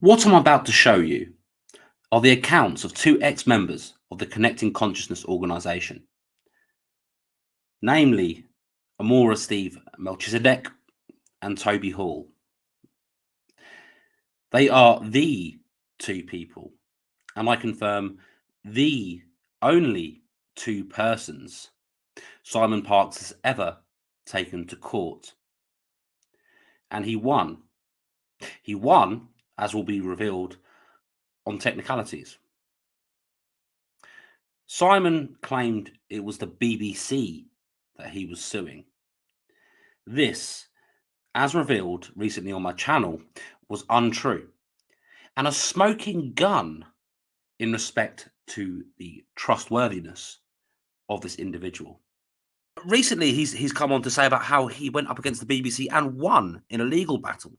What I'm about to show you are the accounts of two ex-members of the Connecting Consciousness organization, namely Amora Steve Melchizedek and Toby Hall. They are the two people, and I confirm the only two persons Simon Parkes has ever taken to court. And he won. He won, as will be revealed, on technicalities. Simon claimed it was the BBC that he was suing. This, as revealed recently on my channel, was untrue and a smoking gun in respect to the trustworthiness of this individual. Recently, he's come on to say about how he went up against the BBC and won in a legal battle.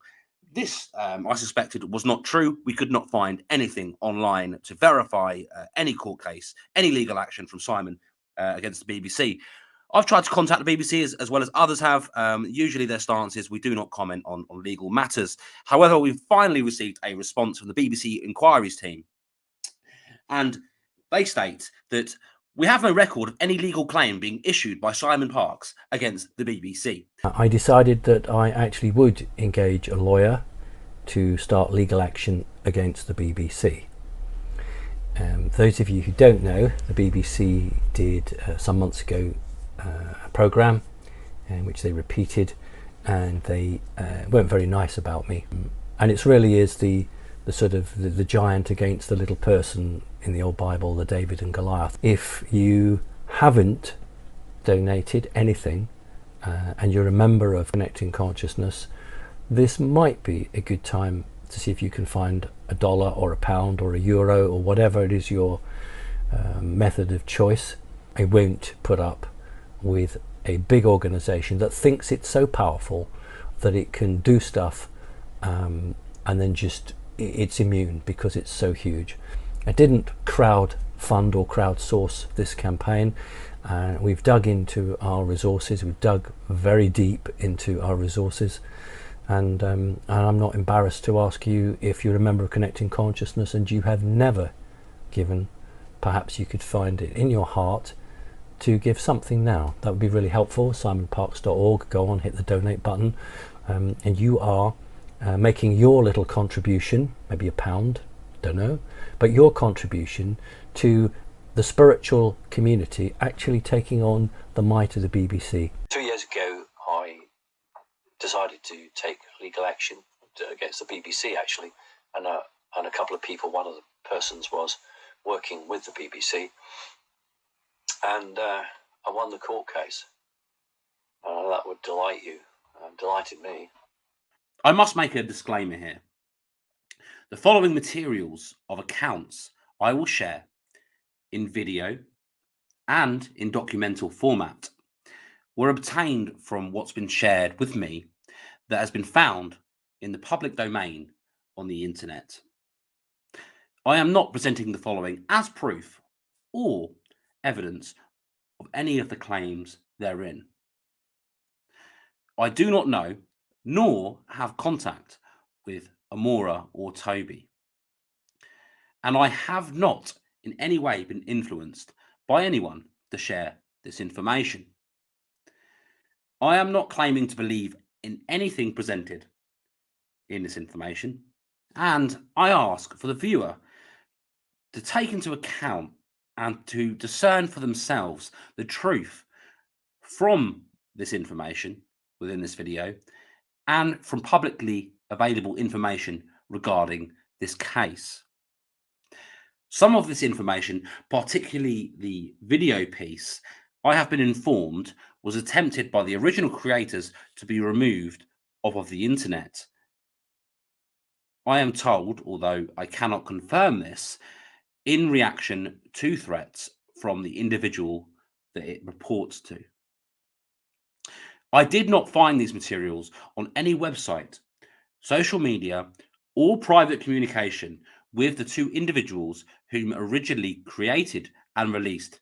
This, I suspected, was not true. We could not find anything online to verify any court case, any legal action from Simon against the BBC. I've tried to contact the BBC as well as others have. Usually their stance is we do not comment on legal matters. However, we've finally received a response from the BBC inquiries team. And they state that we have no record of any legal claim being issued by Simon Parkes against the BBC. I decided that I actually would engage a lawyer to start legal action against the BBC. For those of you who don't know, the BBC did some months ago a programme in which they repeated, and they weren't very nice about me. And it really is the sort of the giant against the little person in the old Bible, the David and Goliath. If you haven't donated anything and you're a member of Connecting Consciousness, this might be a good time to see if you can find $1 or £1 or €1 or whatever it is your method of choice. I won't put up with a big organization that thinks it's so powerful that it can do stuff and then just it's immune because it's so huge. I didn't crowd fund or crowdsource this campaign. We've dug into our resources. We've dug very deep into our resources, and I'm not embarrassed to ask you if you're a member of Connecting Consciousness and you have never given. Perhaps you could find it in your heart to give something now. That would be really helpful. simonparkes.org. Go on, hit the donate button, and you are making your little contribution, maybe £1, don't know, but your contribution to the spiritual community actually taking on the might of the BBC. 2 years ago, I decided to take legal action against the BBC, actually, and a couple of people. One of the persons was working with the BBC, and I won the court case. That would delight you, delighted me. I must make a disclaimer here. The following materials of accounts I will share in video and in documental format were obtained from what's been shared with me that has been found in the public domain on the internet. I am not presenting the following as proof or evidence of any of the claims therein. I do not know nor have contact with Amora or Toby, and I have not in any way been influenced by anyone to share this information. I am not claiming to believe in anything presented in this information, and I ask for the viewer to take into account and to discern for themselves the truth from this information within this video and from publicly available information regarding this case. Some of this information, particularly the video piece, I have been informed was attempted by the original creators to be removed off of the internet. I am told, although I cannot confirm this, in reaction to threats from the individual that it reports to. I did not find these materials on any website, social media, or private communication with the two individuals whom originally created and released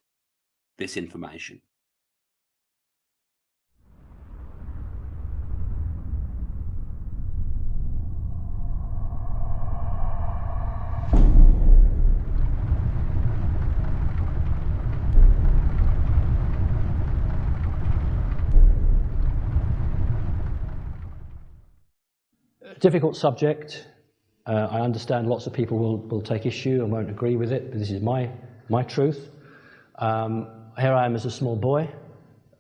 this information. Difficult subject. I understand lots of people will take issue and won't agree with it, but this is my truth. Here I am as a small boy.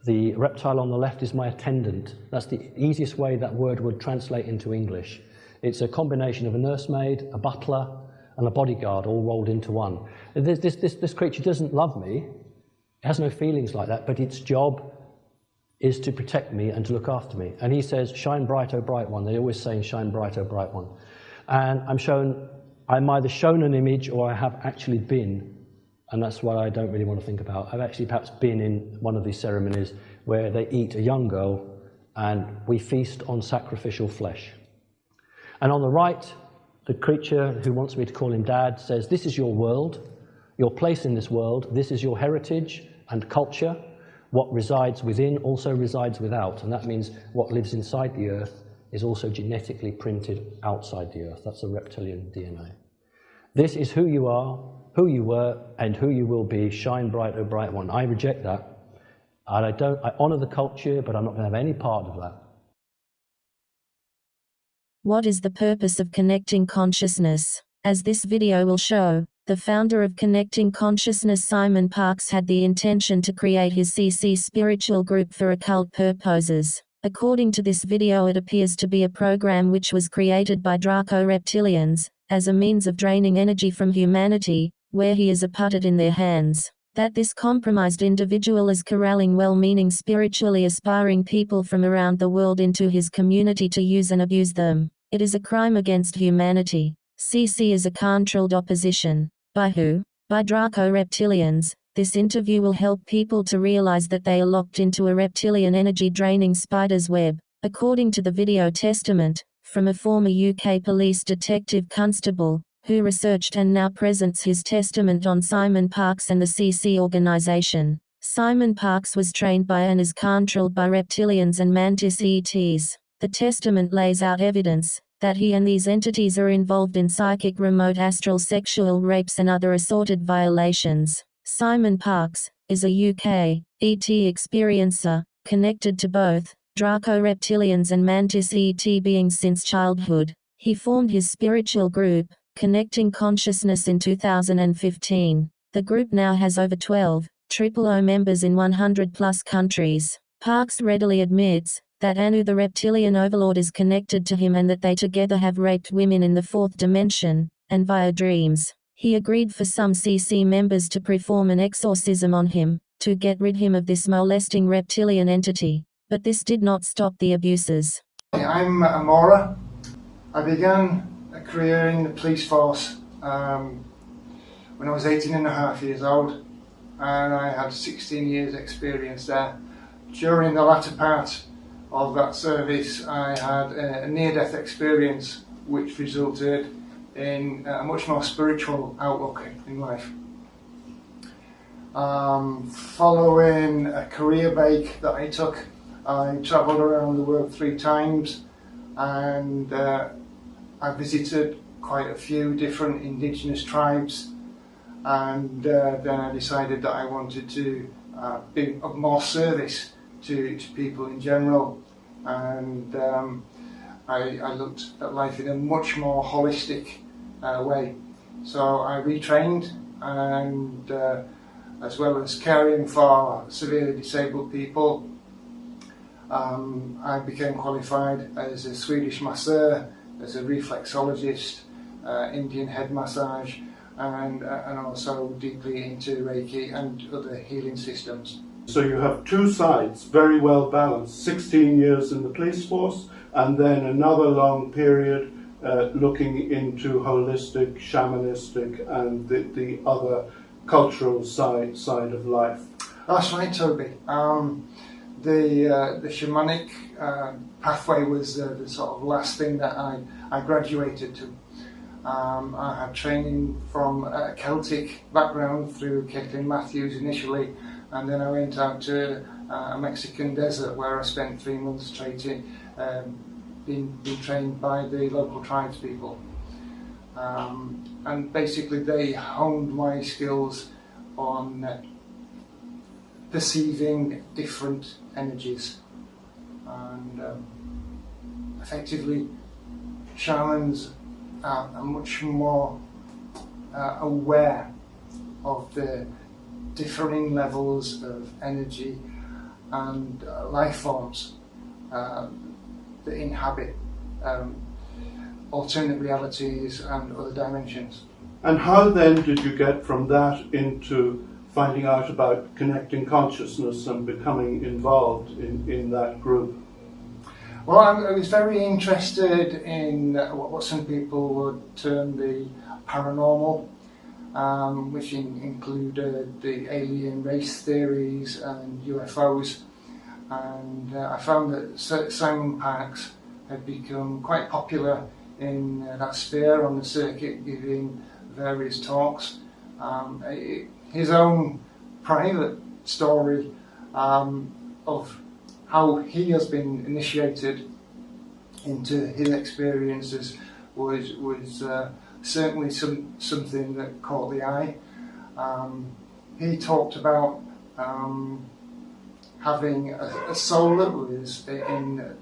The reptile on the left is my attendant. That's the easiest way that word would translate into English. It's a combination of a nursemaid, a butler, and a bodyguard all rolled into one. This creature doesn't love me. It has no feelings like that, but its job is to protect me and to look after me. And he says, shine bright, oh bright one. They always say, shine bright, oh bright one. And I'm either shown an image or I have actually been, and that's what I don't really want to think about. I've actually perhaps been in one of these ceremonies where they eat a young girl and we feast on sacrificial flesh. And on the right, the creature who wants me to call him Dad says, this is your world, your place in this world, this is your heritage and culture. What resides within also resides without, and that means what lives inside the earth is also genetically printed outside the earth. That's a reptilian DNA. This is who you are, who you were, and who you will be. Shine bright, oh bright one. I reject that. And I honour the culture, but I'm not going to have any part of that. What is the purpose of connecting consciousness? As this video will show, the founder of Connecting Consciousness, Simon Parkes, had the intention to create his CC spiritual group for occult purposes. According to this video, it appears to be a program which was created by Draco reptilians, as a means of draining energy from humanity, where he is a puppet in their hands. That this compromised individual is corralling well-meaning spiritually aspiring people from around the world into his community to use and abuse them. It is a crime against humanity. CC is a controlled opposition. By who? By Draco reptilians. This interview will help people to realize that they are locked into a reptilian energy-draining spider's web. According to the video testament, from a former UK police detective constable, who researched and now presents his testament on Simon Parkes and the CC organization. Simon Parkes was trained by and is controlled by reptilians and mantis ETs. The testament lays out evidence that he and these entities are involved in psychic, remote astral, sexual rapes and other assorted violations. Simon Parkes is a UK ET experiencer, connected to both Draco reptilians and mantis ET beings since childhood. He formed his spiritual group, Connecting Consciousness, in 2015. The group now has over 12,000 members in 100+ countries. Parkes readily admits that Anu the reptilian overlord is connected to him and that they together have raped women in the 4th dimension, and via dreams. He agreed for some CC members to perform an exorcism on him, to get rid him of this molesting reptilian entity, but this did not stop the abuses. I'm Amora. I began a career in the police force when I was 18.5 years old, and I had 16 years experience there. During the latter part of that service, I had a near-death experience which resulted in a much more spiritual outlook in life. Following a career break that I took, I travelled around the world 3 times, and I visited quite a few different indigenous tribes, and then I decided that I wanted to be of more service to people in general, and I looked at life in a much more holistic way. So I retrained, and as well as caring for severely disabled people, I became qualified as a Swedish masseur, as a reflexologist, Indian head massage, and also deeply into Reiki and other healing systems. So you have 2 sides, very well balanced, 16 years in the police force, and then another long period looking into holistic, shamanistic, and the other cultural side of life. That's right, Toby. The shamanic pathway was the sort of last thing that I graduated to. I had training from a Celtic background through Caitlin Matthews initially, and then I went out to a Mexican desert where I spent 3 months training, being trained by the local tribespeople. And basically they honed my skills on perceiving different energies and effectively shamans are much more aware of the differing levels of energy and life forms that inhabit alternate realities and other dimensions. And how then did you get from that into finding out about connecting consciousness and becoming involved in that group? Well, I was very interested in what some people would term the paranormal, which included the alien race theories and UFOs. And I found that Simon Parkes had become quite popular in that sphere on the circuit, giving various talks. His own private story of how he has been initiated into his experiences was certainly something that caught the eye. He talked about having a soul that was in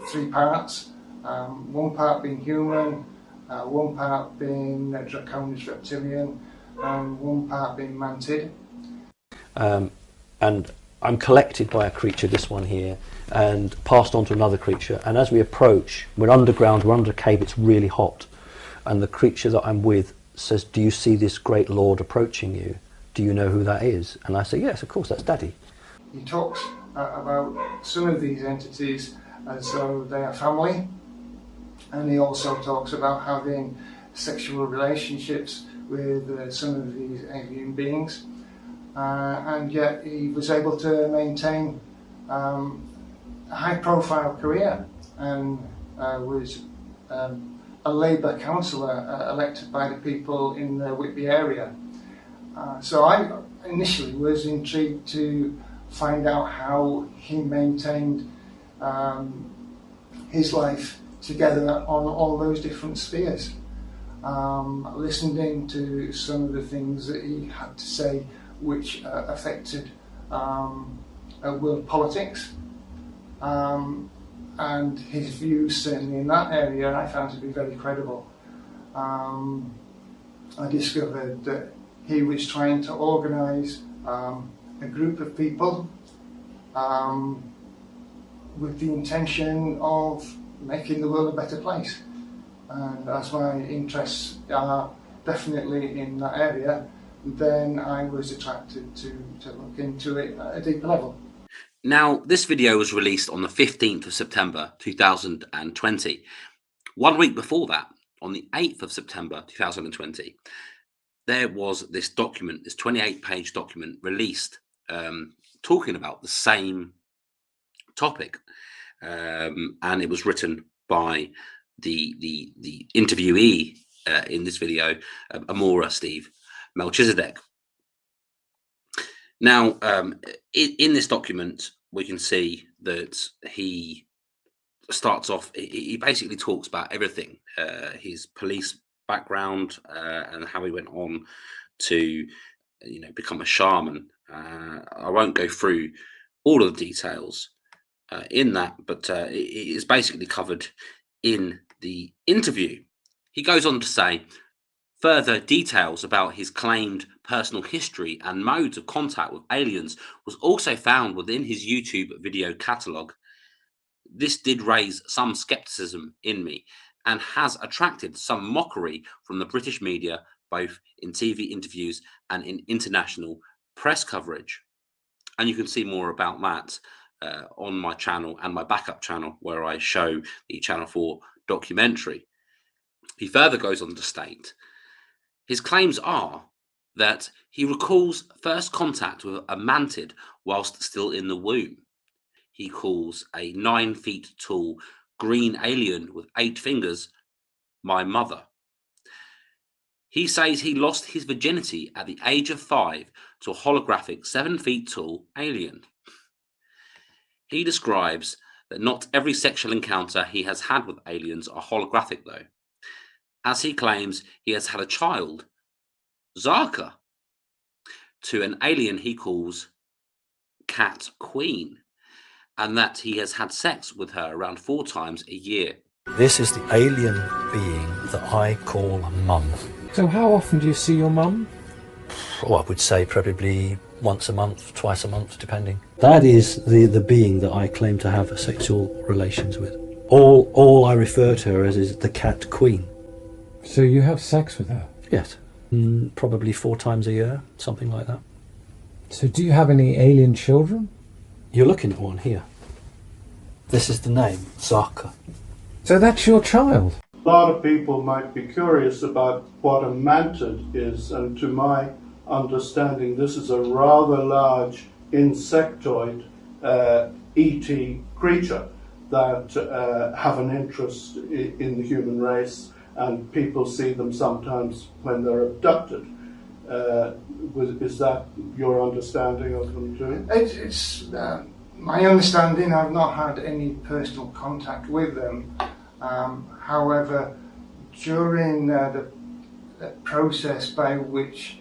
three parts, one part being human, one part being draconis reptilian, and one part being mantid. And I'm collected by a creature, this one here, and passed on to another creature. And as we approach, we're underground, we're under a cave, it's really hot. And the creature that I'm with says, "Do you see this great lord approaching you? Do you know who that is?" And I say, "Yes, of course, that's Daddy." He talks about some of these entities as though they are family, and he also talks about having sexual relationships with some of these alien beings. And yet he was able to maintain a high-profile career and was a Labour councillor elected by the people in the Whitby area. So I initially was intrigued to find out how he maintained his life together on all those different spheres. Listening to some of the things that he had to say which affected world politics, and his views certainly in that area I found to be very credible. I discovered that he was trying to organise a group of people with the intention of making the world a better place. And as my interests are definitely in that area, then I was attracted to look into it at a deeper level. Now, this video was released on the 15th of September 2020. 1 week before that, on the 8th of September 2020, there was this document, this 28-page document released, talking about the same topic, and it was written by the interviewee in this video, Amora Steve Melchizedek. Now, in this document, we can see that he starts off, he basically talks about everything, his police background, and how he went on to, become a shaman. I won't go through all of the details in that, but it is basically covered in the interview. He goes on to say, further details about his claimed personal history and modes of contact with aliens was also found within his YouTube video catalogue. This did raise some skepticism in me and has attracted some mockery from the British media, both in TV interviews and in international press coverage. And you can see more about that on my channel and my backup channel, where I show the Channel 4 documentary. He further goes on to state, his claims are that he recalls first contact with a mantid whilst still in the womb. He calls a 9 feet tall green alien with 8 fingers my mother. He says he lost his virginity at the age of 5 to a holographic 7 feet tall alien. He describes that not every sexual encounter he has had with aliens are holographic, though, as he claims he has had a child, Zarka, to an alien he calls Cat Queen, and that he has had sex with her around 4 times a year. This is the alien being that I call Mum. So how often do you see your mum? Well, I would say probably once a month, twice a month, depending. That is the being that I claim to have sexual relations with. All I refer to her as is the cat queen. So you have sex with her? Yes. Probably 4 times a year, something like that. So do you have any alien children? You're looking at one here. This is the name, Zaka. So that's your child? A lot of people might be curious about what a mantid is, and to my understanding, this is a rather large insectoid ET creature that have an interest in the human race, and people see them sometimes when they're abducted. Is that your understanding of them too? It's my understanding. I've not had any personal contact with them. However, during the process by which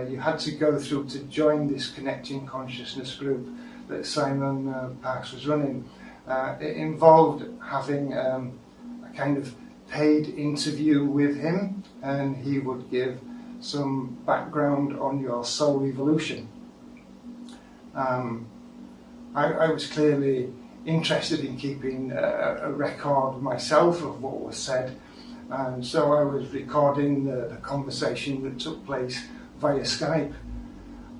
you had to go through to join this Connecting Consciousness group that Simon Parkes was running, it involved having a kind of paid interview with him, and he would give some background on your soul evolution. I was clearly interested in keeping a record myself of what was said, and so I was recording the conversation that took place via Skype.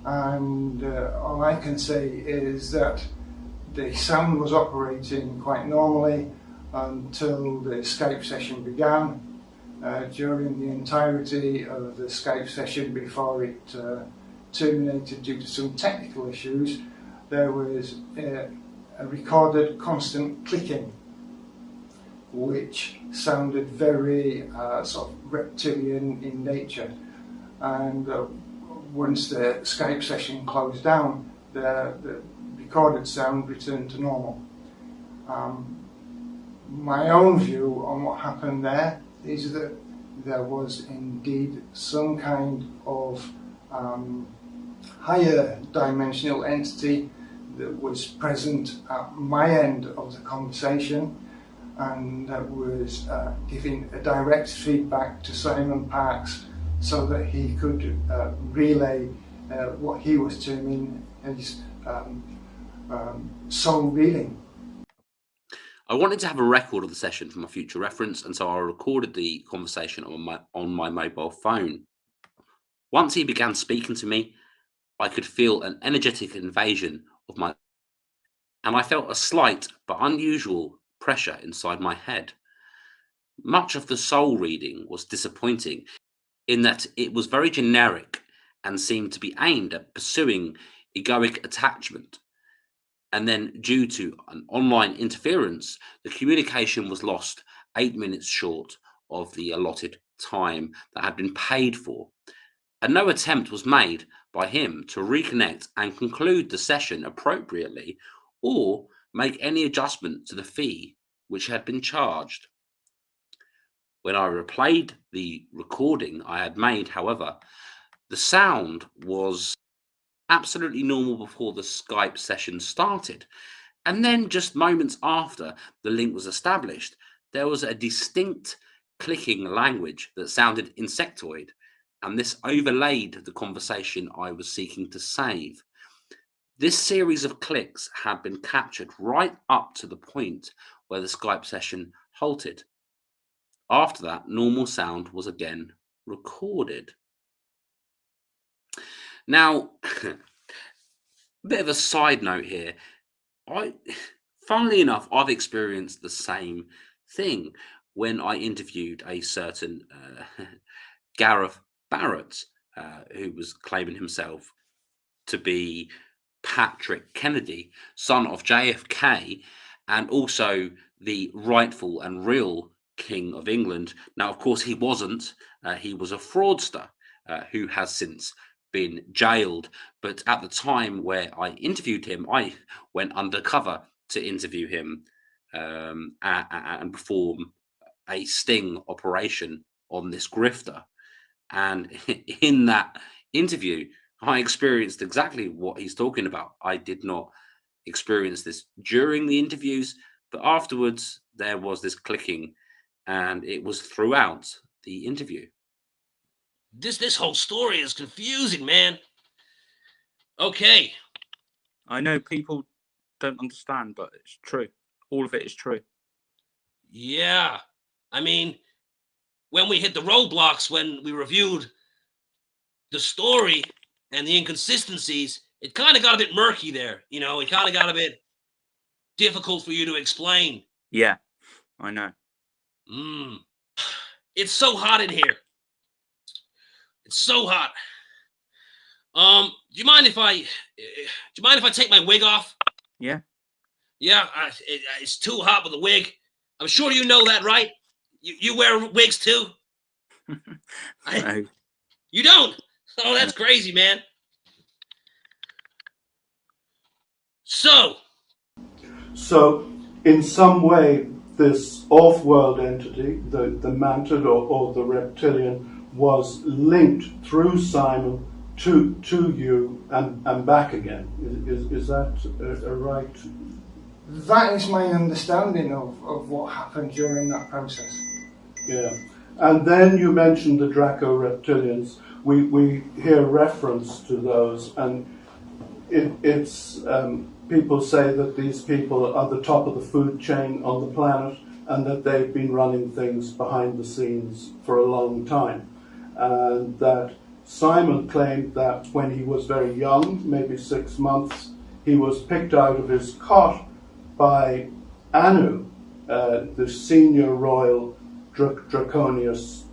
And all I can say is that the sound was operating quite normally until the Skype session began. During the entirety of the Skype session, before it terminated due to some technical issues, there was a recorded constant clicking, which sounded very sort of reptilian in nature. And once the Skype session closed down, the recorded sound returned to normal. My own view on what happened there is that there was indeed some kind of higher dimensional entity that was present at my end of the conversation, and that was giving a direct feedback to Simon Parkes so that he could relay what he was terming his soul reading. I wanted to have a record of the session for my future reference, and so I recorded the conversation on my mobile phone. Once he began speaking to me, I could feel an energetic invasion of my, and I felt a slight but unusual pressure inside my head. Much of the soul reading was disappointing in that it was very generic and seemed to be aimed at pursuing egoic attachment. And then, due to an online interference, the communication was lost 8 minutes short of the allotted time that had been paid for. And no attempt was made by him to reconnect and conclude the session appropriately, or make any adjustment to the fee which had been charged. When I replayed the recording I had made, however, the sound was absolutely normal before the Skype session started. And then just moments after the link was established, there was a distinct clicking language that sounded insectoid, and this overlaid the conversation I was seeking to save. This series of clicks had been captured right up to the point where the Skype session halted. After that, normal sound was again recorded. Now, a bit of a side note here. Funnily enough, I've experienced the same thing when I interviewed a certain Gareth Barrett, who was claiming himself to be Patrick Kennedy, son of JFK, and also the rightful and real King of England. Now, of course, he wasn't. He was a fraudster who has since been jailed. But at the time where I interviewed him, I went undercover to interview him and perform a sting operation on this grifter. And in that interview, I experienced exactly what he's talking about. I did not experience this during the interviews, But afterwards, there was this clicking, and it was throughout the interview. This whole story is confusing, man. Okay. I know people don't understand, but it's true. All of it is true. Yeah. I mean, when we hit the roadblocks, when we reviewed the story and the inconsistencies, it kind of got a bit murky there. You know, it kind of got a bit difficult for you to explain. Yeah, I know. It's so hot in here. It's so hot. Do you mind if I take my wig off? Yeah. Yeah, it's too hot with the wig. I'm sure you know that, right? You wear wigs too? No. You don't? Oh, that's crazy, man. So, in some way, this off-world entity, the mantid or the reptilian, was linked through Simon to you and back again. Is that a right? That is my understanding of what happened during that process. Yeah. And then you mentioned the Draco reptilians. We hear reference to those, and it's people say that these people are the top of the food chain on the planet, and that they've been running things behind the scenes for a long time. And that Simon claimed that when he was very young, maybe 6 months, he was picked out of his cot by Anu, the senior royal draconius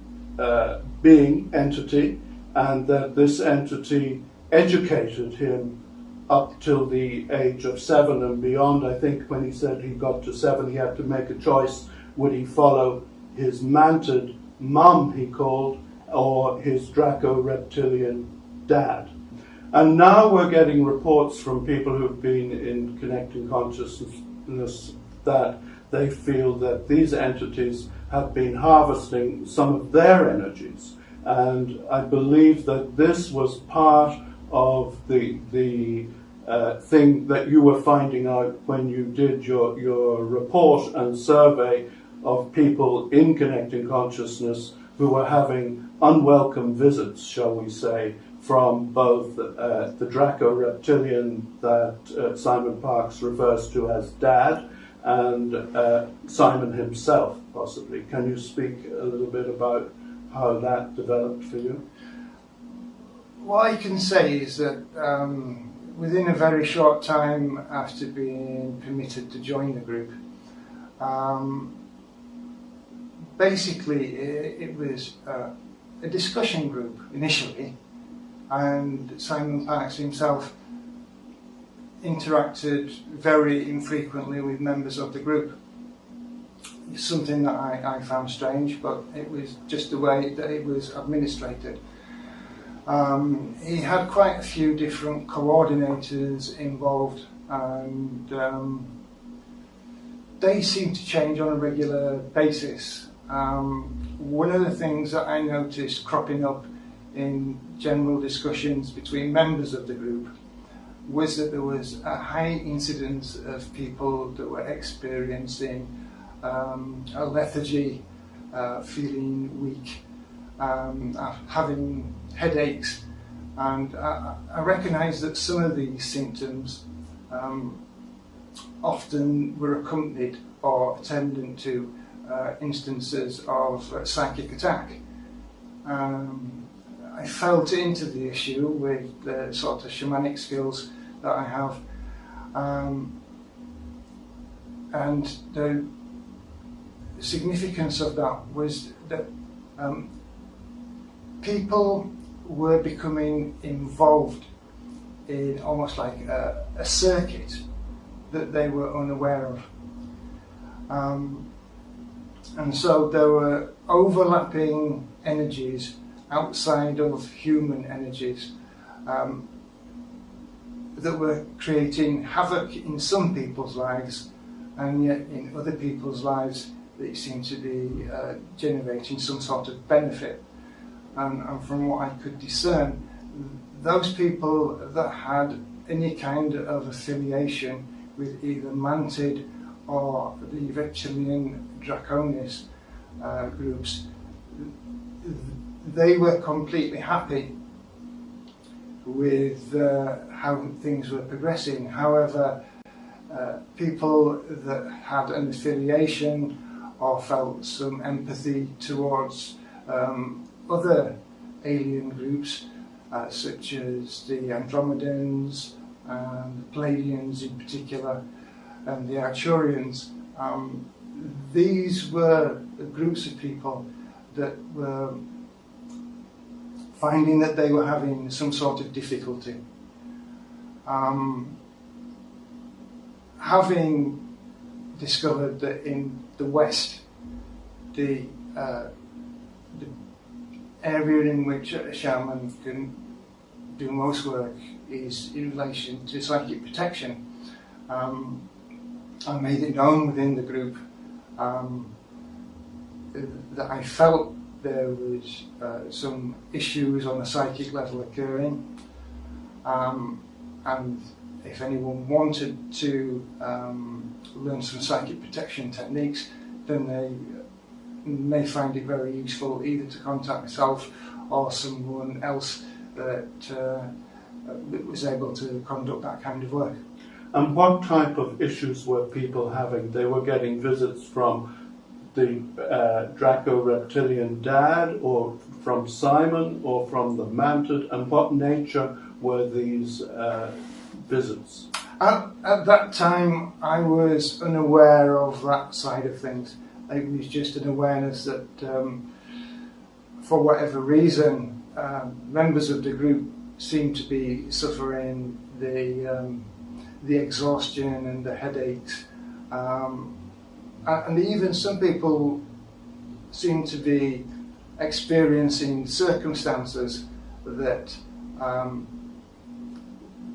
being, entity, and that this entity educated him up till the age of 7 and beyond. I think when he said he got to 7, he had to make a choice. Would he follow his mantid mum, he called, or his Draco-reptilian dad? And now we're getting reports from people who've been in connecting consciousness that they feel that these entities have been harvesting some of their energies. And I believe that this was part of the thing that you were finding out when you did your report and survey of people in connecting consciousness who were having unwelcome visits, shall we say, from both the Draco-reptilian that Simon Parkes refers to as Dad, and Simon himself, possibly. Can you speak a little bit about how that developed for you? What I can say is that within a very short time after being permitted to join the group, basically it was a discussion group initially, and Simon Parkes himself interacted very infrequently with members of the group. It's something that I found strange, but it was just the way that it was administrated. He had quite a few different coordinators involved, and they seemed to change on a regular basis. One of the things that I noticed cropping up in general discussions between members of the group was that there was a high incidence of people that were experiencing a lethargy, feeling weak, having headaches, and I recognise that some of these symptoms often were accompanied or attendant to instances of psychic attack. I felt into the issue with the sort of shamanic skills that I have, and the significance of that was that people were becoming involved in almost like a circuit that they were unaware of. And so there were overlapping energies outside of human energies that were creating havoc in some people's lives, and yet in other people's lives they seemed to be generating some sort of benefit. And from what I could discern, those people that had any kind of affiliation with either mantid or the reptilian draconis groups, they were completely happy with how things were progressing. However, people that had an affiliation or felt some empathy towards other alien groups, such as the Andromedans and the Pleiadians in particular, and the Arcturians, these were groups of people that were finding that they were having some sort of difficulty. Having discovered that in the West, the area in which a shaman can do most work is in relation to psychic protection. I made it known within the group that I felt there was some issues on a psychic level occurring, and if anyone wanted to learn some psychic protection techniques, then they may find it very useful either to contact myself or someone else that was able to conduct that kind of work. And what type of issues were people having? They were getting visits from the Draco-reptilian dad, or from Simon, or from the mantid, and what nature were these visits? At that time, I was unaware of that side of things. It was just an awareness that, for whatever reason, members of the group seemed to be suffering the exhaustion and the headaches, and even some people seemed to be experiencing circumstances that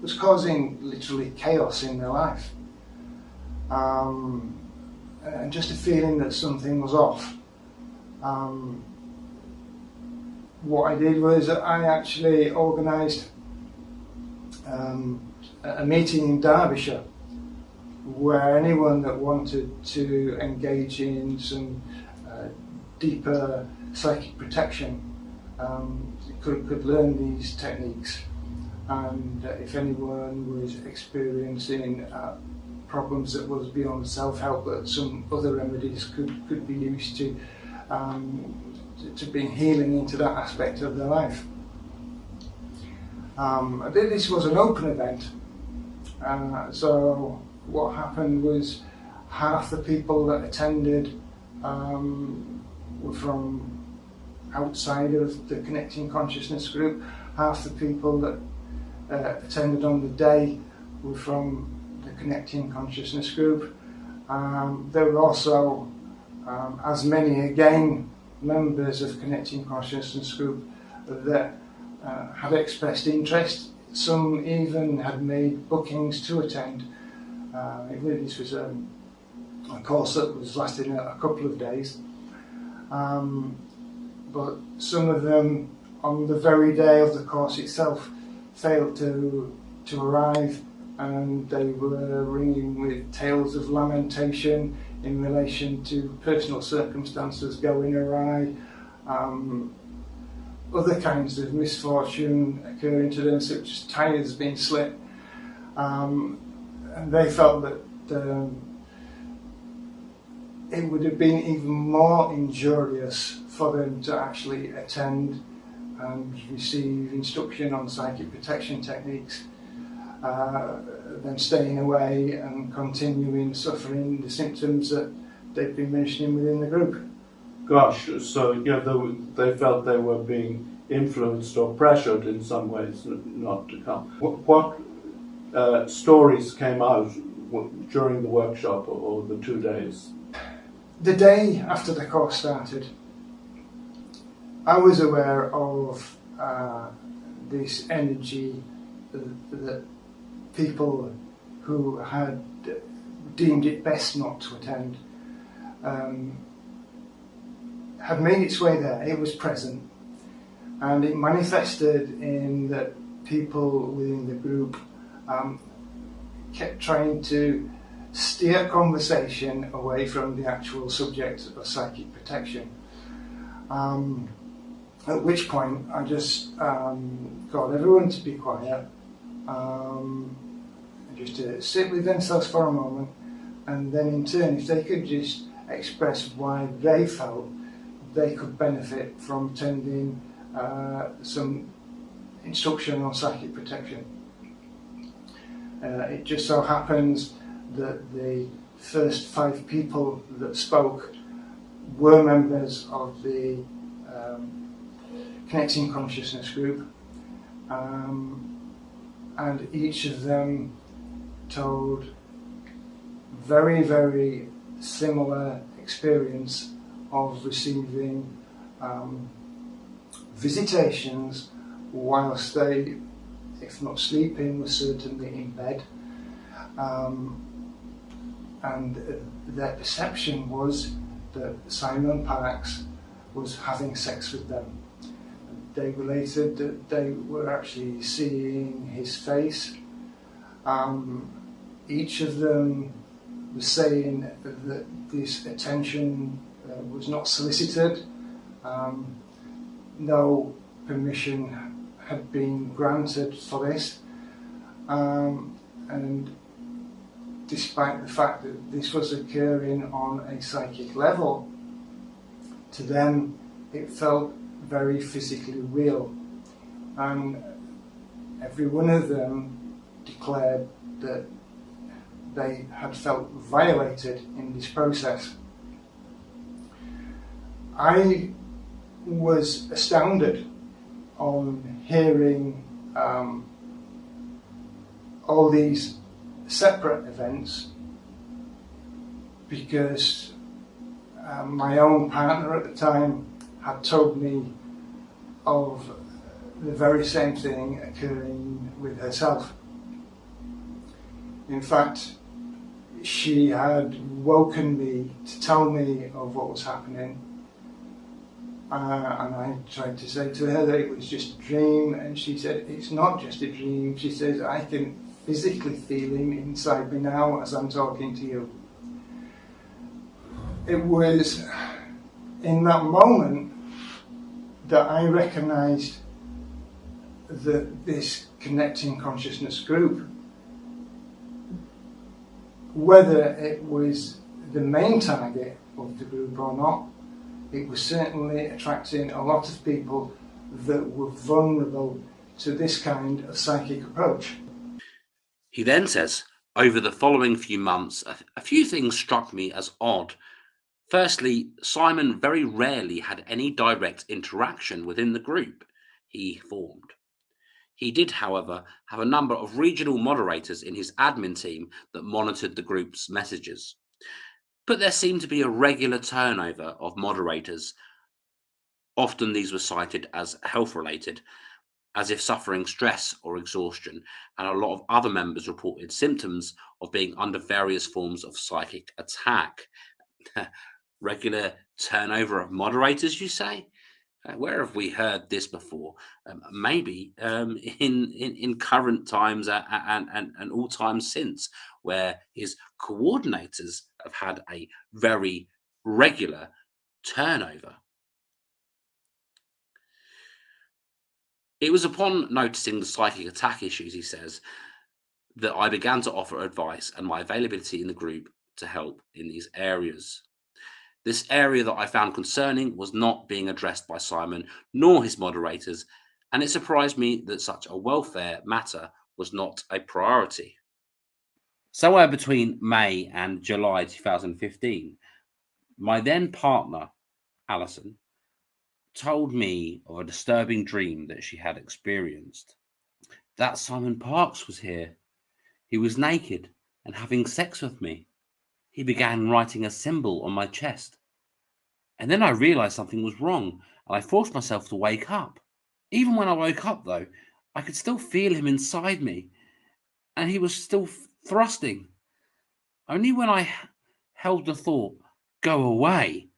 was causing literally chaos in their life, and just a feeling that something was off. What I did was I actually organised a meeting in Derbyshire where anyone that wanted to engage in some deeper psychic protection could learn these techniques. And if anyone was experiencing problems that was beyond self-help, that some other remedies could be used to bring healing into that aspect of their life. This was an open event, so what happened was half the people that attended were from outside of the Connecting Consciousness group. Half the people that attended on the day were from the Connecting Consciousness group. There were also as many again members of Connecting Consciousness group that had expressed interest. Some even had made bookings to attend. This was a course that was lasting a couple of days, but some of them on the very day of the course itself failed to arrive, and they were ringing with tales of lamentation in relation to personal circumstances going awry, other kinds of misfortune occurring to them, such as tyres being slit, and they felt that it would have been even more injurious for them to actually attend and receive instruction on psychic protection techniques than staying away and continuing suffering the symptoms that they've been mentioning within the group. Gosh, so they felt they were being influenced or pressured in some ways not to come. What stories came out during the workshop or the 2 days? The day after the course started, I was aware of this energy that people who had deemed it best not to attend had made its way there. It was present, and it manifested in that people within the group kept trying to steer conversation away from the actual subject of psychic protection. At which point I just got everyone to be quiet, just to sit with themselves for a moment, and then in turn, if they could just express why they felt they could benefit from attending some instruction on psychic protection. It just so happens that the first 5 people that spoke were members of the Connecting Consciousness group, and each of them told very, very similar experience of receiving visitations whilst they, if not sleeping, were certainly in bed. And their perception was that Simon Parks was having sex with them. They related that they were actually seeing his face. Each of them was saying that this attention was not solicited. No permission had been granted for this. And despite the fact that this was occurring on a psychic level, to them it felt very physically real. And every one of them declared that they had felt violated in this process. I was astounded on hearing all these separate events, because my own partner at the time had told me of the very same thing occurring with herself. In fact, she had woken me to tell me of what was happening, and I tried to say to her that it was just a dream, and she said, it's not just a dream. She says, I can physically feel him inside me now as I'm talking to you. It was in that moment that I recognised that this Connecting Consciousness group, whether it was the main target of the group or not, it was certainly attracting a lot of people that were vulnerable to this kind of psychic approach. He then says, over the following few months, a few things struck me as odd. Firstly, Simon very rarely had any direct interaction within the group he formed. He did, however, have a number of regional moderators in his admin team that monitored the group's messages. But there seemed to be a regular turnover of moderators. Often these were cited as health-related, as if suffering stress or exhaustion, and a lot of other members reported symptoms of being under various forms of psychic attack. Regular turnover of moderators, you say? Where have we heard this before? Maybe in current times and all times since, where his coordinators have had a very regular turnover. It was upon noticing the psychic attack issues, he says, that I began to offer advice and my availability in the group to help in these areas. This area that I found concerning was not being addressed by Simon nor his moderators, and it surprised me that such a welfare matter was not a priority. Somewhere between May and July 2015, my then partner, Alison, told me of a disturbing dream that she had experienced. That Simon Parks was here. He was naked and having sex with me. He began writing a symbol on my chest. And then I realized something was wrong, and I forced myself to wake up. Even when I woke up, though, I could still feel him inside me, and he was still thrusting. Only when I held the thought, go away,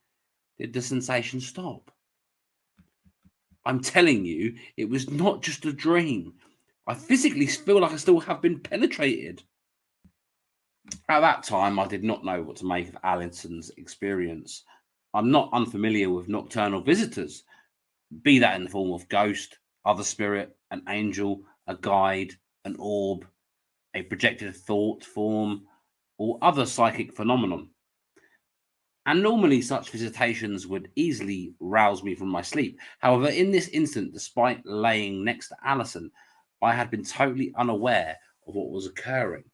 did the sensation stop. I'm telling you, it was not just a dream. I physically feel like I still have been penetrated. At that time, I did not know what to make of Alison's experience. I'm not unfamiliar with nocturnal visitors, be that in the form of ghost, other spirit, an angel, a guide, an orb, a projected thought form, or other psychic phenomenon. And normally such visitations would easily rouse me from my sleep. However, in this instant, despite laying next to Alison, I had been totally unaware of what was occurring.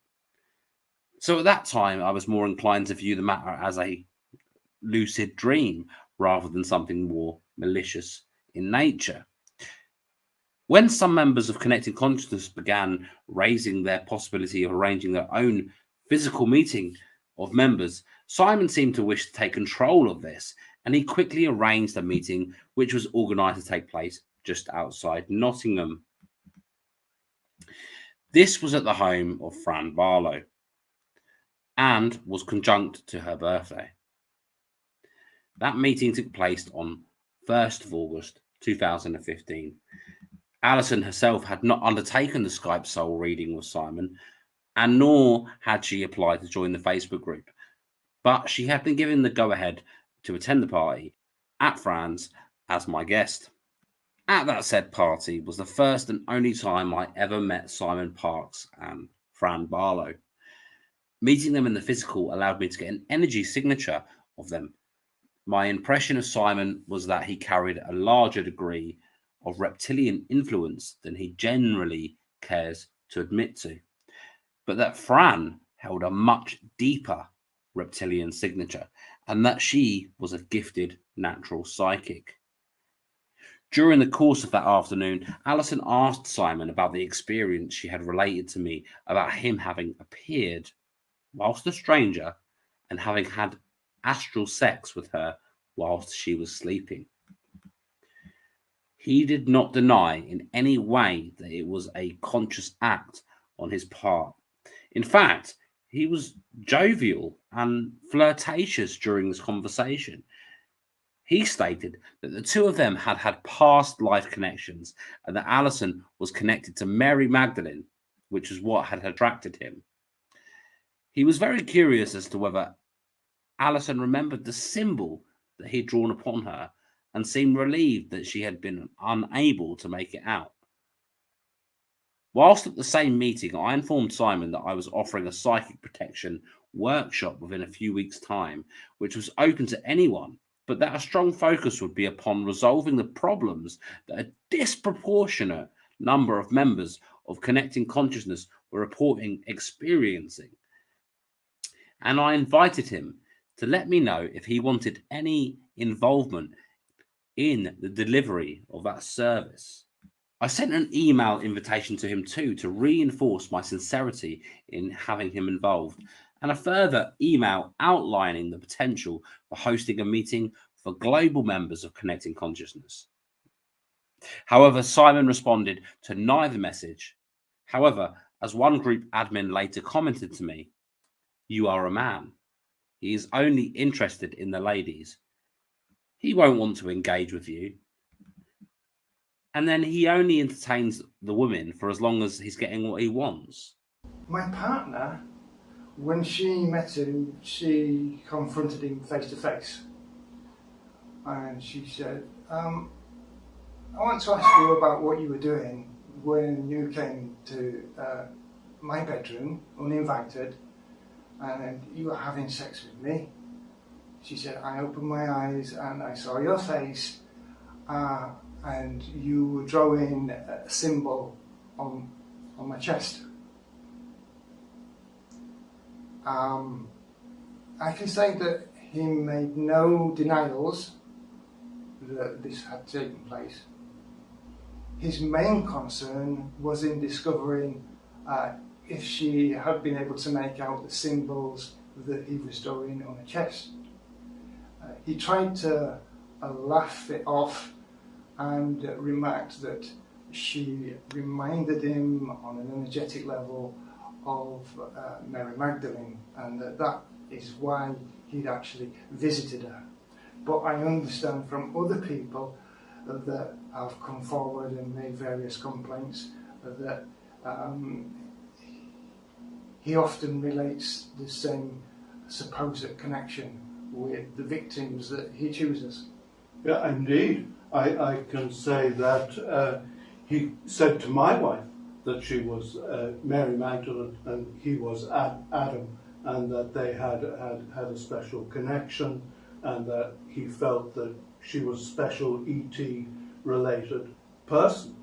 So at that time, I was more inclined to view the matter as a lucid dream rather than something more malicious in nature. When some members of Connected Consciousness began raising their possibility of arranging their own physical meeting of members, Simon seemed to wish to take control of this, and he quickly arranged a meeting which was organised to take place just outside Nottingham. This was at the home of Fran Barlow and was conjunct to her birthday. That meeting took place on 1st of August 2015. Alison herself had not undertaken the Skype soul reading with Simon, and nor had she applied to join the Facebook group, but she had been given the go-ahead to attend the party at Fran's as my guest. At that said party was the first and only time I ever met Simon Parkes and Fran Barlow. Meeting them in the physical allowed me to get an energy signature of them. My impression of Simon was that he carried a larger degree of reptilian influence than he generally cares to admit to, but that Fran held a much deeper reptilian signature, and that she was a gifted natural psychic. During the course of that afternoon, Alison asked Simon about the experience she had related to me about him having appeared whilst a stranger and having had astral sex with her whilst she was sleeping. He did not deny in any way that it was a conscious act on his part. In fact, he was jovial and flirtatious during this conversation. He stated that the two of them had had past life connections and that Alison was connected to Mary Magdalene, which was what had attracted him. He was very curious as to whether Alison remembered the symbol that he had drawn upon her and seemed relieved that she had been unable to make it out. Whilst at the same meeting, I informed Simon that I was offering a psychic protection workshop within a few weeks' time, which was open to anyone, but that a strong focus would be upon resolving the problems that a disproportionate number of members of Connecting Consciousness were reporting experiencing. And I invited him to let me know if he wanted any involvement in the delivery of that service. I sent an email invitation to him too to reinforce my sincerity in having him involved, and a further email outlining the potential for hosting a meeting for global members of Connecting Consciousness. However, Simon responded to neither message. However, as one group admin later commented to me, "You are a man. He is only interested in the ladies. He won't want to engage with you. And then he only entertains the women for as long as he's getting what he wants." My partner, when she met him, she confronted him face to face. And she said, I want to ask you about what you were doing when you came to my bedroom, uninvited, and you were having sex with me. She said, I opened my eyes and I saw your face, and you were drawing a symbol on my chest. I can say that he made no denials that this had taken place. His main concern was in discovering if she had been able to make out the symbols that he was drawing on her chest. He tried to laugh it off and remarked that she reminded him on an energetic level of Mary Magdalene, and that is why he'd actually visited her. But I understand from other people that have come forward and made various complaints that he often relates the same supposed connection with the victims that he chooses. Yeah, indeed. I can say that he said to my wife that she was Mary Magdalene and he was Adam, and that they had a special connection, and that he felt that she was a special ET related person.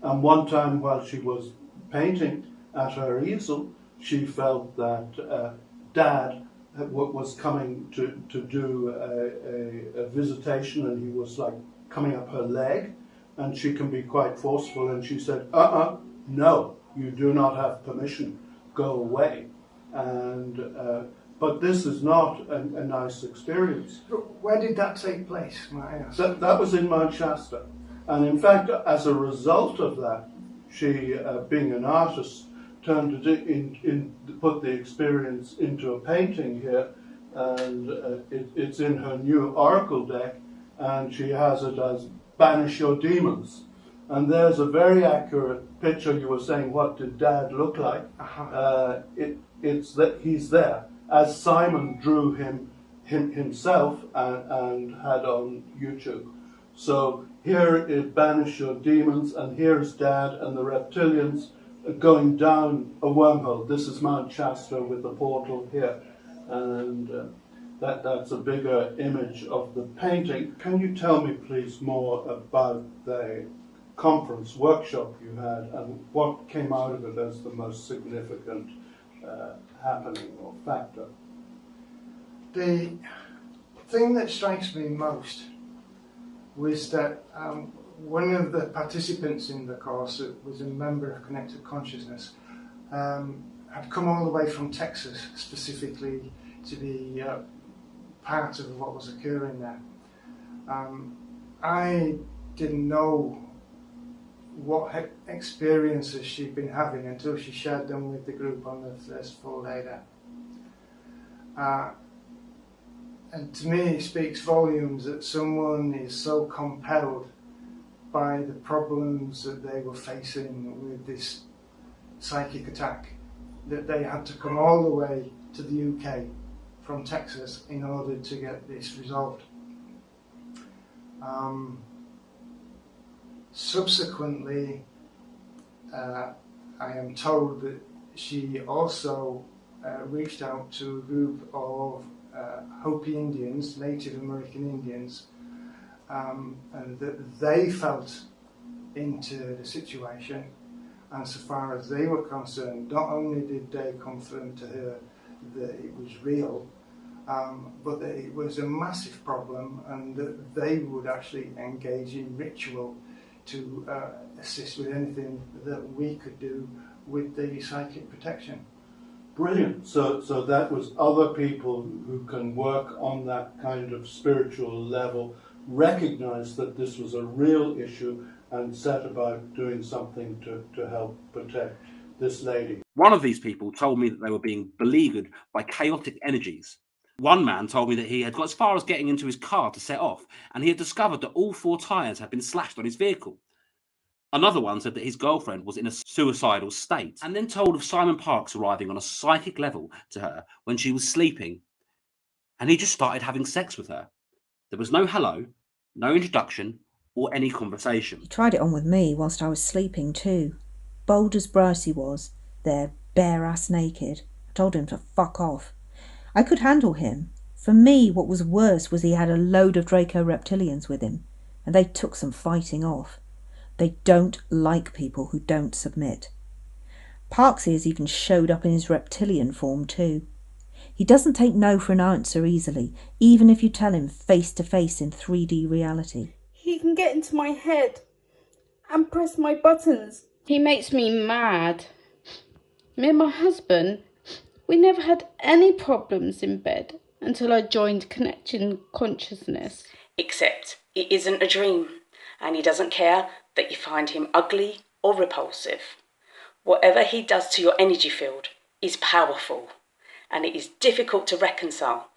And one time while she was painting at her easel, she felt that Dad was coming to do a visitation, and he was like coming up her leg, and she can be quite forceful, and she said, no, you do not have permission, go away. And but this is not a nice experience. Where did that take place, might I ask? That was in Mount Shasta. And in fact, as a result of that, she, being an artist, turned to put the experience into a painting here, and it's in her new oracle deck, and she has it as Banish Your Demons. And there's a very accurate picture. You were saying, what did Dad look like? It's that he's there, as Simon drew himself and had on YouTube. So here is Banish Your Demons, and here's Dad and the reptilians going down a wormhole. This is Mount Shasta with the portal here, and that's a bigger image of the painting. Can you tell me, please, more about the conference workshop you had and what came out of it as the most significant happening or factor? The thing that strikes me most was that one of the participants in the course, that was a member of Connected Consciousness, had come all the way from Texas specifically to be part of what was occurring there. I didn't know what experiences she'd been having until she shared them with the group on the first full day there. And to me it speaks volumes that someone is so compelled by the problems that they were facing with this psychic attack that they had to come all the way to the UK from Texas in order to get this resolved. Subsequently, I am told that she also reached out to a group of Hopi Indians, Native American Indians, and that they felt into the situation, and so far as they were concerned, not only did they confirm to her that it was real, but that it was a massive problem, and that they would actually engage in ritual to assist with anything that we could do with the psychic protection. Brilliant. So that was other people who can work on that kind of spiritual level, recognize that this was a real issue, and set about doing something to help protect this lady. One of these people told me that they were being beleaguered by chaotic energies. One man told me that he had got as far as getting into his car to set off, and he had discovered that all 4 tyres had been slashed on his vehicle. Another one said that his girlfriend was in a suicidal state, and then told of Simon Parks arriving on a psychic level to her when she was sleeping, and he just started having sex with her. There was no hello, no introduction, or any conversation. He tried it on with me whilst I was sleeping too. Bold as brass he was, there, bare ass naked. I told him to fuck off. I could handle him. For me, what was worse was he had a load of Draco reptilians with him, and they took some fighting off. They don't like people who don't submit. Parksy has even showed up in his reptilian form too. He doesn't take no for an answer easily, even if you tell him face to face in 3D reality. He can get into my head and press my buttons. He makes me mad. Me and my husband, we never had any problems in bed until I joined Connecting Consciousness. Except it isn't a dream, and he doesn't care that you find him ugly or repulsive. Whatever he does to your energy field is powerful, and it is difficult to reconcile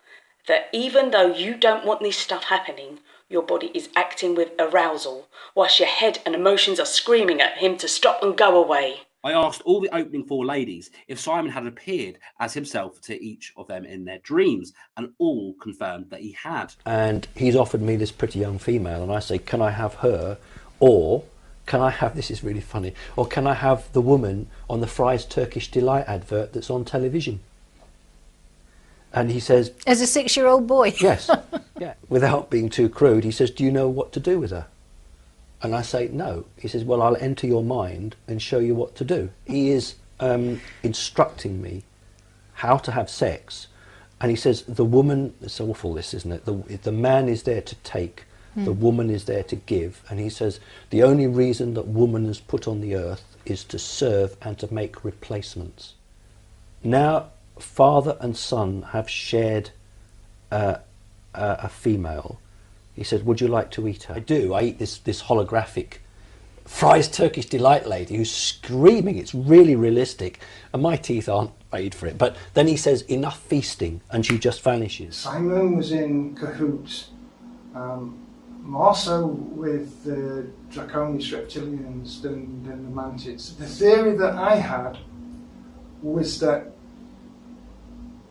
that even though you don't want this stuff happening, your body is acting with arousal, whilst your head and emotions are screaming at him to stop and go away. I asked all the opening 4 ladies if Simon had appeared as himself to each of them in their dreams, and all confirmed that he had. And he's offered me this pretty young female, and I say, can I have her, or can I have, this is really funny, or can I have the woman on the Fry's Turkish Delight advert that's on television? And he says, as a 6-year-old boy. yes, yeah, without being too crude, he says, do you know what to do with her? And I say, no. He says, well, I'll enter your mind and show you what to do. He is instructing me how to have sex. And he says, the woman, it's awful this, isn't it? The man is there to take, the woman is there to give. And he says, the only reason that woman is put on the earth is to serve and to make replacements. Now, father and son have shared a female. He said, would you like to eat her? I do. I eat this holographic Fry's Turkish Delight lady who's screaming. It's really realistic. And my teeth aren't made for it. But then he says, enough feasting, and she just vanishes. Simon was in cahoots, more so with the Draconis reptilians than the mantids. The theory that I had was that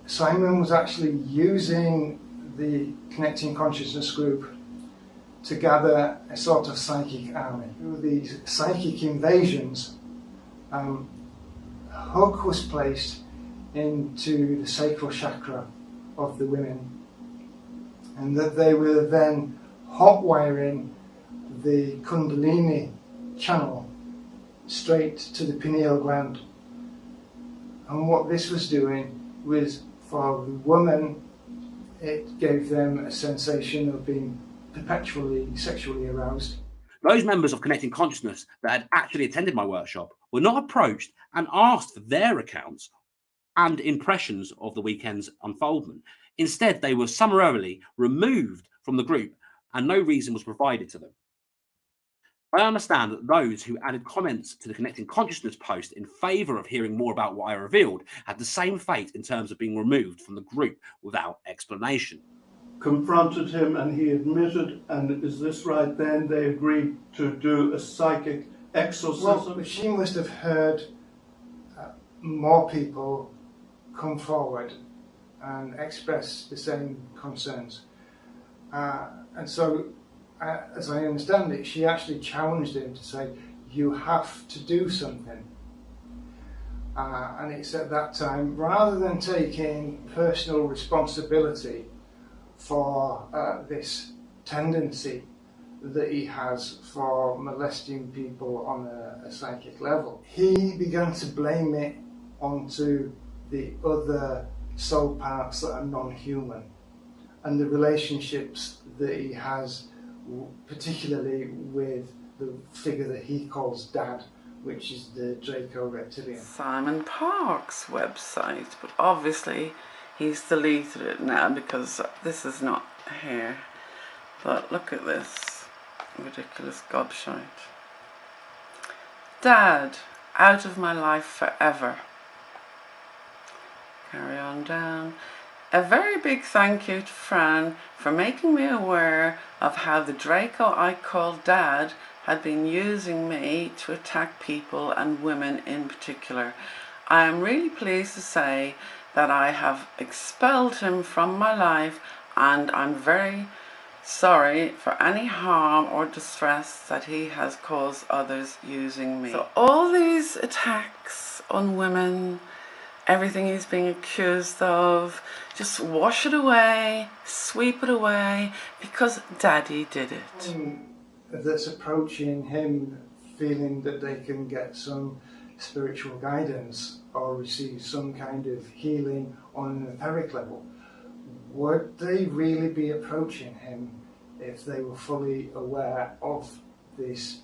Simon was actually using the Connecting Consciousness group to gather a sort of psychic army. Through these psychic invasions, a hook was placed into the sacral chakra of the women, and that they were then hot wiring the Kundalini channel straight to the pineal gland. And what this was doing was, for the woman, it gave them a sensation of being perpetually sexually aroused. Those members of Connecting Consciousness that had actually attended my workshop were not approached and asked for their accounts and impressions of the weekend's unfoldment. Instead, they were summarily removed from the group and no reason was provided to them. I understand that those who added comments to the Connecting Consciousness post in favour of hearing more about what I revealed had the same fate in terms of being removed from the group without explanation. Confronted him and he admitted, and is this right then, they agreed to do a psychic exorcism? Well, she must have heard more people come forward and express the same concerns. And so, as I understand it, she actually challenged him to say, you have to do something. And it's at that time, rather than taking personal responsibility for this tendency that he has for molesting people on a psychic level, he began to blame it onto the other soul parts that are non-human and the relationships that he has, particularly with the figure that he calls Dad, which is the Draco reptilian. Simon Park's website, but obviously he's deleted it now because this is not here. But look at this ridiculous gobshite. Dad, out of my life forever. Carry on down. A very big thank you to Fran for making me aware of how the Draco I called Dad had been using me to attack people and women in particular. I am really pleased to say that I have expelled him from my life, and I'm very sorry for any harm or distress that he has caused others using me. So all these attacks on women, everything he's being accused of, just wash it away, sweep it away, because Daddy did it. That's approaching him feeling that they can get some spiritual guidance or receive some kind of healing on an etheric level. Would they really be approaching him if they were fully aware of this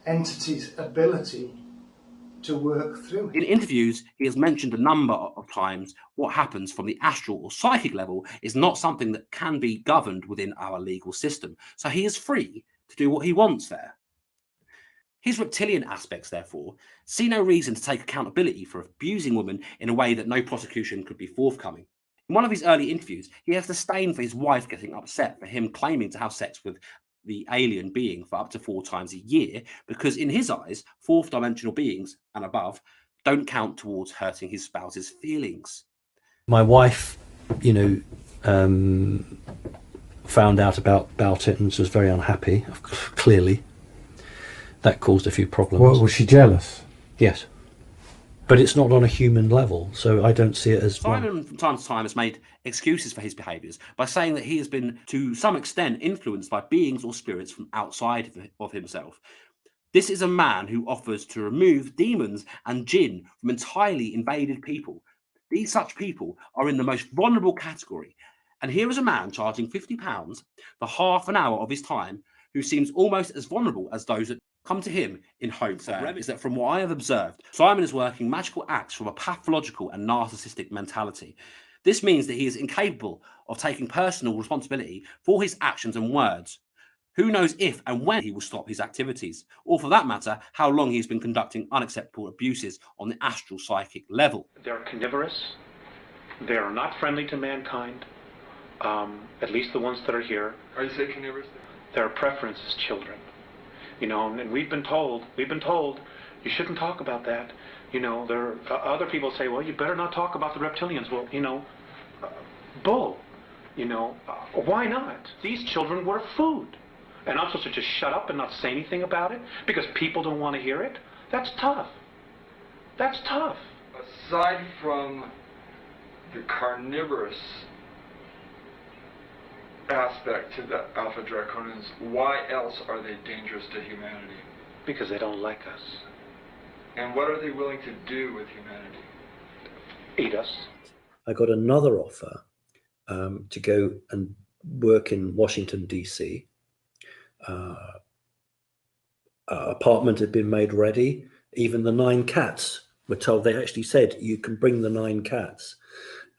entity's ability to work through it? In interviews, he has mentioned a number of times what happens from the astral or psychic level is not something that can be governed within our legal system. So he is free to do what he wants there. His reptilian aspects, therefore, see no reason to take accountability for abusing women in a way that no prosecution could be forthcoming. In one of his early interviews, he has disdain for his wife getting upset for him claiming to have sex with the alien being for up to 4 times a year, because in his eyes, fourth dimensional beings and above don't count towards hurting his spouse's feelings. My wife, you know, found out about it and was very unhappy, clearly. That caused a few problems. Well, was she jealous? Yes. But it's not on a human level, so I don't see it as Simon from time to time has made excuses for his behaviours by saying that he has been to some extent influenced by beings or spirits from outside of himself. This is a man who offers to remove demons and jinn from entirely invaded people. These such people are in the most vulnerable category. And here is a man charging £50 for half an hour of his time who seems almost as vulnerable as those that come to him in hopes is that from what I have observed, Simon is working magical acts from a pathological and narcissistic mentality. This means that he is incapable of taking personal responsibility for his actions and words. Who knows if and when he will stop his activities, or for that matter, how long he's been conducting unacceptable abuses on the astral psychic level. They're carnivorous. They are not friendly to mankind, at least the ones that are here. Are you saying carnivorous? Their preference is children. You know, and we've been told you shouldn't talk about that. You know, there are other people say, well, you better not talk about the reptilians. Well, you know, bull. You know, why not? These children were food. And I'm supposed to just shut up and not say anything about it because people don't want to hear it? That's tough. That's tough. Aside from the carnivorous aspect to the Alpha Draconians, why else are they dangerous to humanity? Because they don't like us. And what are they willing to do with humanity? Eat us. I got another offer to go and work in Washington, D.C. Apartment had been made ready. Even the 9 cats were told. They actually said you can bring the 9 cats,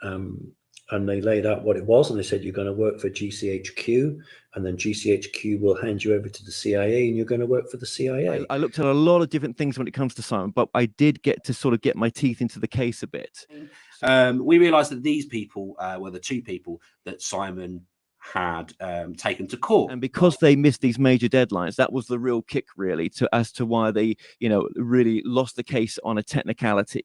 and they laid out what it was, and they said you're going to work for GCHQ, and then GCHQ will hand you over to the CIA, and you're going to work for the CIA. I looked at a lot of different things when it comes to Simon, but I did get to sort of get my teeth into the case a bit. We realised that these people were the 2 people that Simon had taken to court, and because they missed these major deadlines, that was the real kick, really, as to why they, you know, really lost the case on a technicality.